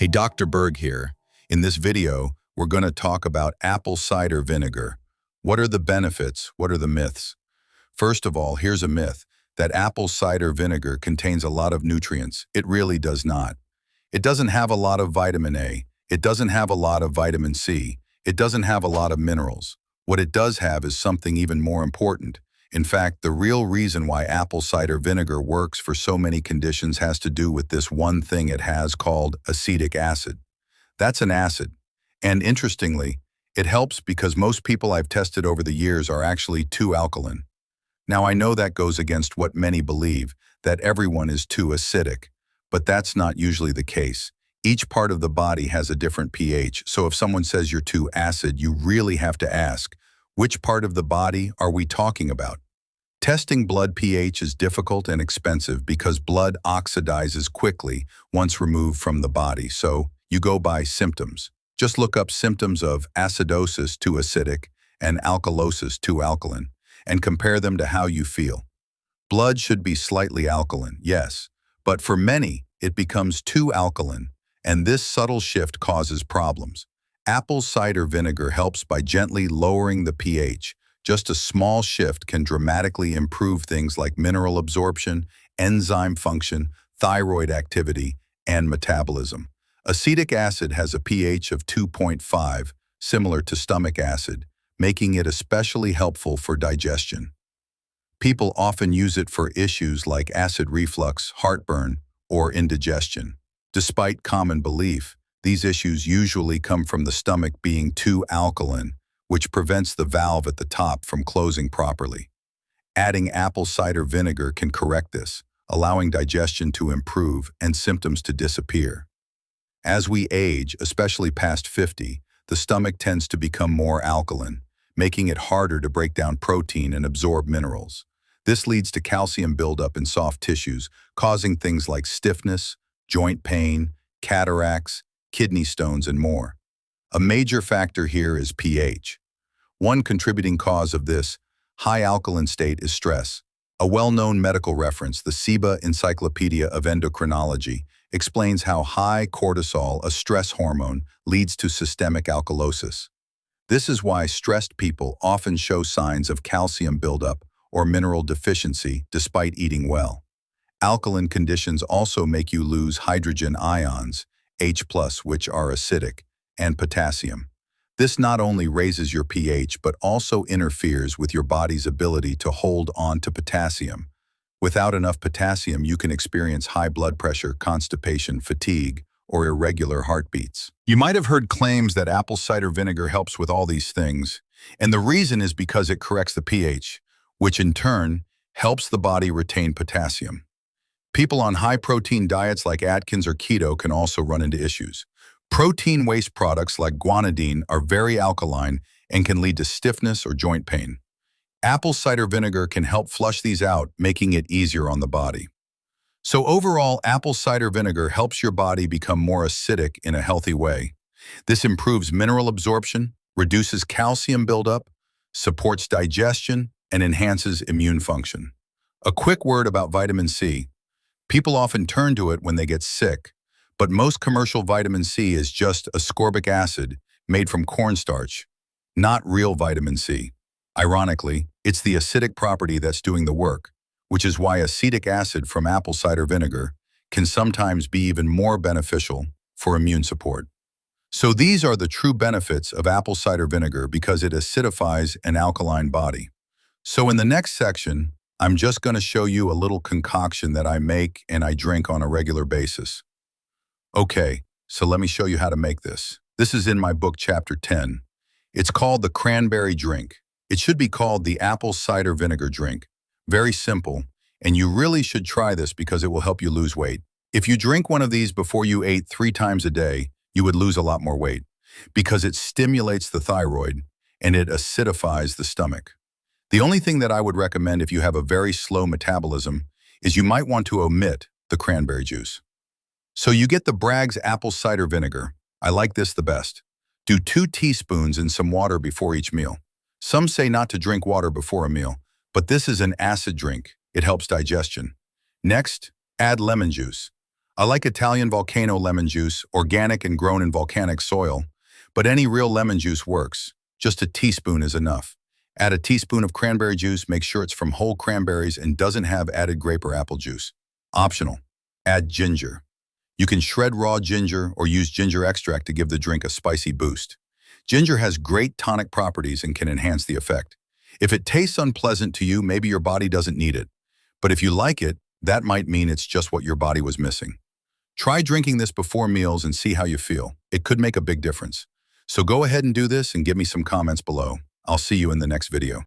Hey, Dr. Berg here. In this video, we're going to talk about apple cider vinegar. What are the benefits? What are the myths? First of all, here's a myth that apple cider vinegar contains a lot of nutrients. It really does not. It doesn't have a lot of vitamin A. It doesn't have a lot of vitamin C. It doesn't have a lot of minerals. What it does have is something even more important. In fact, the real reason why apple cider vinegar works for so many conditions has to do with this one thing it has called acetic acid. That's an acid. And interestingly, it helps because most people I've tested over the years are actually too alkaline. Now, I know that goes against what many believe, that everyone is too acidic, but that's not usually the case. Each part of the body has a different pH, so if someone says you're too acid, you really have to ask, which part of the body are we talking about? Testing blood pH is difficult and expensive because blood oxidizes quickly once removed from the body, so you go by symptoms. Just look up symptoms of acidosis to acidic and alkalosis to alkaline and compare them to how you feel. Blood should be slightly alkaline, yes, but for many, it becomes too alkaline, and this subtle shift causes problems. Apple cider vinegar helps by gently lowering the pH. Just a small shift can dramatically improve things like mineral absorption, enzyme function, thyroid activity, and metabolism. Acetic acid has a pH of 2.5, similar to stomach acid, making it especially helpful for digestion. People often use it for issues like acid reflux, heartburn, or indigestion. Despite common belief, these issues usually come from the stomach being too alkaline, which prevents the valve at the top from closing properly. Adding apple cider vinegar can correct this, allowing digestion to improve and symptoms to disappear. As we age, especially past 50, the stomach tends to become more alkaline, making it harder to break down protein and absorb minerals. This leads to calcium buildup in soft tissues, causing things like stiffness, joint pain, cataracts, kidney stones, and more. A major factor here is pH. One contributing cause of this high alkaline state is stress. A well-known medical reference, the SIBA Encyclopedia of Endocrinology, explains how high cortisol, a stress hormone, leads to systemic alkalosis. This is why stressed people often show signs of calcium buildup or mineral deficiency despite eating well. Alkaline conditions also make you lose hydrogen ions, H+, which are acidic, and potassium. This not only raises your pH, but also interferes with your body's ability to hold on to potassium. Without enough potassium, you can experience high blood pressure, constipation, fatigue, or irregular heartbeats. You might have heard claims that apple cider vinegar helps with all these things, and the reason is because it corrects the pH, which in turn helps the body retain potassium. People on high-protein diets like Atkins or keto can also run into issues. Protein waste products like guanidine are very alkaline and can lead to stiffness or joint pain. Apple cider vinegar can help flush these out, making it easier on the body. So overall, apple cider vinegar helps your body become more acidic in a healthy way. This improves mineral absorption, reduces calcium buildup, supports digestion, and enhances immune function. A quick word about vitamin C. People often turn to it when they get sick, but most commercial vitamin C is just ascorbic acid made from cornstarch, not real vitamin C. Ironically, it's the acidic property that's doing the work, which is why acetic acid from apple cider vinegar can sometimes be even more beneficial for immune support. So these are the true benefits of apple cider vinegar because it acidifies an alkaline body. So in the next section, I'm just going to show you a little concoction that I make and I drink on a regular basis. Okay, so let me show you how to make this. This is in my book, Chapter 10. It's called the cranberry drink. It should be called the apple cider vinegar drink. Very simple, and you really should try this because it will help you lose weight. If you drink one of these before you ate 3 times a day, you would lose a lot more weight because it stimulates the thyroid and it acidifies the stomach. The only thing that I would recommend if you have a very slow metabolism is you might want to omit the cranberry juice. So you get the Bragg's apple cider vinegar. I like this the best. Do 2 teaspoons in some water before each meal. Some say not to drink water before a meal, but this is an acid drink. It helps digestion. Next, add lemon juice. I like Italian volcano lemon juice, organic and grown in volcanic soil, but any real lemon juice works. Just a teaspoon is enough. Add a teaspoon of cranberry juice, make sure it's from whole cranberries and doesn't have added grape or apple juice. Optional. Add ginger. You can shred raw ginger or use ginger extract to give the drink a spicy boost. Ginger has great tonic properties and can enhance the effect. If it tastes unpleasant to you, maybe your body doesn't need it. But if you like it, that might mean it's just what your body was missing. Try drinking this before meals and see how you feel. It could make a big difference. So go ahead and do this and give me some comments below. I'll see you in the next video.